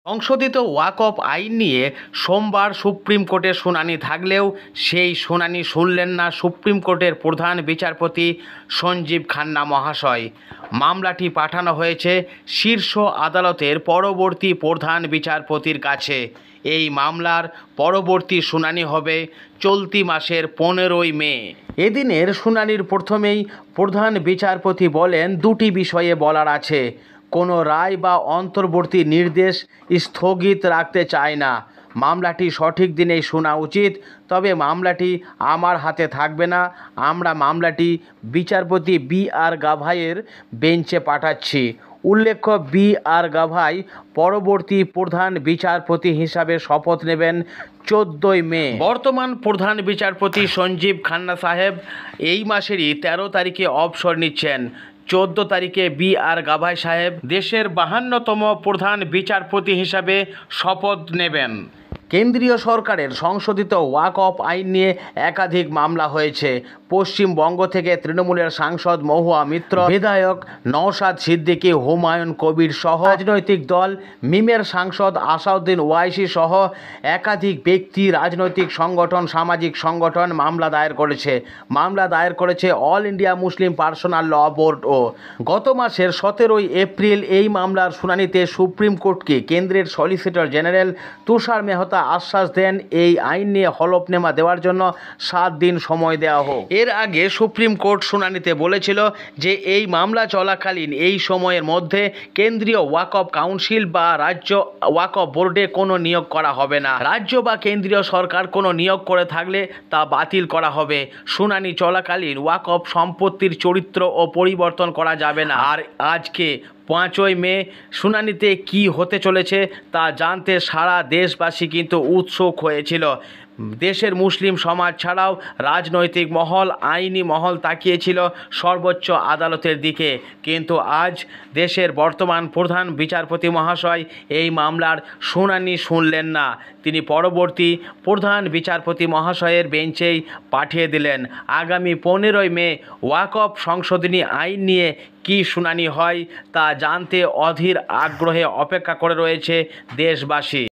সংশোধিত ওয়াকফ আইন নিয়ে সোমবার সুপ্রিম কোর্টে শুনানি থাকলেও সেই শুনানি শুনলেন না সুপ্রিম কোর্টের প্রধান বিচারপতি সঞ্জীব খান্না মহাশয়। মামলাটি পাঠানো হয়েছে শীর্ষ আদালতের পরবর্তী প্রধান বিচারপতির কাছে। এই মামলার পরবর্তী শুনানি হবে চলতি মাসের 15ই মে। এদিনের শুনানির প্রথমেই প্রধান বিচারপতি বলেন, দুটি বিষয়ে বলার আছে। কোনো রায় বা অন্তর্বর্তী নির্দেশ স্থগিত রাখতে চায় না। মামলাটি সঠিক দিনেই শোনা উচিত, তবে মামলাটি আমার হাতে থাকবে না। আমরা মামলাটি বিচারপতি বি.আর. গাভাইয়ের বেঞ্চে পাঠাচ্ছি। উল্লেখ্য, বি.আর. গাভাই পরবর্তী প্রধান বিচারপতি হিসাবে শপথ নেবেন 14ই মে। বর্তমান প্রধান বিচারপতি সঞ্জীব খান্না সাহেব এই মাসেরই 13 তারিখে অবসর নিচ্ছেন। 14 তারিখে বি.আর. গাভাই সাহেব দেশের 52তম প্রধান বিচারপতি হিসাবে শপথ নেবেন। কেন্দ্রীয় সরকারের সংশোধিত ওয়াকফ আইন নিয়ে একাধিক মামলা হয়েছে। পশ্চিমবঙ্গ থেকে তৃণমূলের সাংসদ মহুয়া মিত্র, বিধায়ক নওশাদ সিদ্দিকী, হুমায়ুন কবির সহ রাজনৈতিক দল মিমের সাংসদ আসাউদ্দিন ওয়াইসি সহ একাধিক ব্যক্তি, রাজনৈতিক সংগঠন, সামাজিক সংগঠন মামলা দায়ের করেছে অল ইন্ডিয়া মুসলিম পার্সোনাল ল বোর্ডও। গত মাসের 17 এপ্রিল এই মামলার শুনানিতে সুপ্রিম কোর্টকে কেন্দ্রের সলিসিটর জেনারেল তুষার মেহতা আশ্বাস দেন, এই আইন নিয়ে হলফনামা দেওয়ার জন্য 7 দিন সময় দেওয়া হোক। এর আগে সুপ্রিম কোর্ট শুনানিতে বলেছিল যে এই মামলা চলাকালীন এই সময়ের মধ্যে কেন্দ্রীয় ওয়াকফ কাউন্সিল বা রাজ্য ওয়াকফ বোর্ডে কোনো নিয়োগ করা হবে না। রাজ্য বা কেন্দ্রীয় সরকার কোনো নিয়োগ করে থাকলে তা বাতিল করা হবে। শুনানি চলাকালীন ওয়াকফ সম্পত্তির চরিত্র ও পরিবর্তন করা যাবে না। আর আজকে 5ই মে শুনানিতে কি হতে চলেছে তা জানতে সারা দেশবাসী কিন্তু উৎসুক হয়েছিল। দেশের মুসলিম সমাজ ছাড়াও রাজনৈতিক মহল, আইনি মহল তাকিয়েছিল সর্বোচ্চ আদালতের দিকে। কিন্তু আজ দেশের বর্তমান প্রধান বিচারপতি মহাশয় এই মামলার শুনানি শুনলেন না। তিনি পরবর্তী প্রধান বিচারপতি মহাশয়ের বেঞ্চেই পাঠিয়ে দিলেন। আগামী 15ই মে ওয়াকফ সংশোধনী আইন নিয়ে কি শুনানি হয় তা জানতে অধীর আগ্রহে অপেক্ষা করে রয়েছে দেশবাসী।